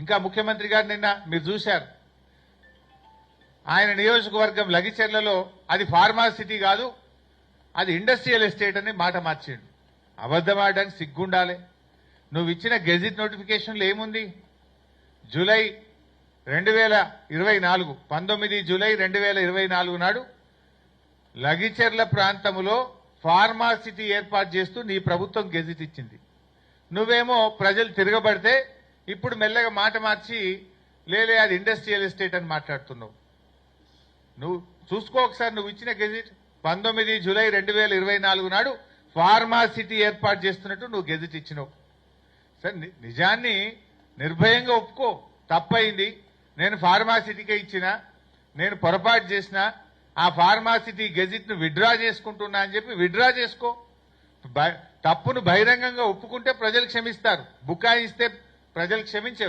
ఇంకా ముఖ్యమంత్రి గారు నిన్న మీరు చూశారు, ఆయన నియోజకవర్గం లగిచెర్లలో అది ఫార్మాసిటీ కాదు, అది ఇండస్ట్రియల్ ఎస్టేట్ అని మాట మార్చిండు. అబద్ధమాడడానికి సిగ్గుండాలి. నువ్వు ఇచ్చిన గెజిట్ నోటిఫికేషన్లు ఏముంది? జూలై 2024 19 జూలై 2024 నాడు లగిచెర్ల ప్రాంతంలో ఫార్మాసిటీ ఏర్పాటు చేస్తూ నీ ప్రభుత్వం గెజిట్ ఇచ్చింది. నువ్వేమో ప్రజలు తిరగబడితే ఇప్పుడు మెల్లగా మాట మార్చి లేలే అది ఇండస్ట్రియల్ ఎస్టేట్ అని మాట్లాడుతున్నావు. నువ్వు చూసుకో ఒకసారి, నువ్వు ఇచ్చిన గెజిట్ 19 జూలై 2024 నాడు ఫార్మాసిటీ ఏర్పాటు చేస్తున్నట్టు నువ్వు గెజిట్ ఇచ్చినావు. సరే, నిజాన్ని నిర్భయంగా ఒప్పుకో, తప్పయింది, నేను ఫార్మాసిటీకే ఇచ్చిన, నేను పొరపాటు చేసిన, ఆ ఫార్మాసిటీ గెజిట్ ను విత్డ్రా చేసుకుంటున్నా అని చెప్పి విత్డ్రా చేసుకో. తప్పును బహిరంగంగా ఒప్పుకుంటే ప్రజలు క్షమిస్తారు, బుకాయిస్తే ప్రజలు క్షమించారు.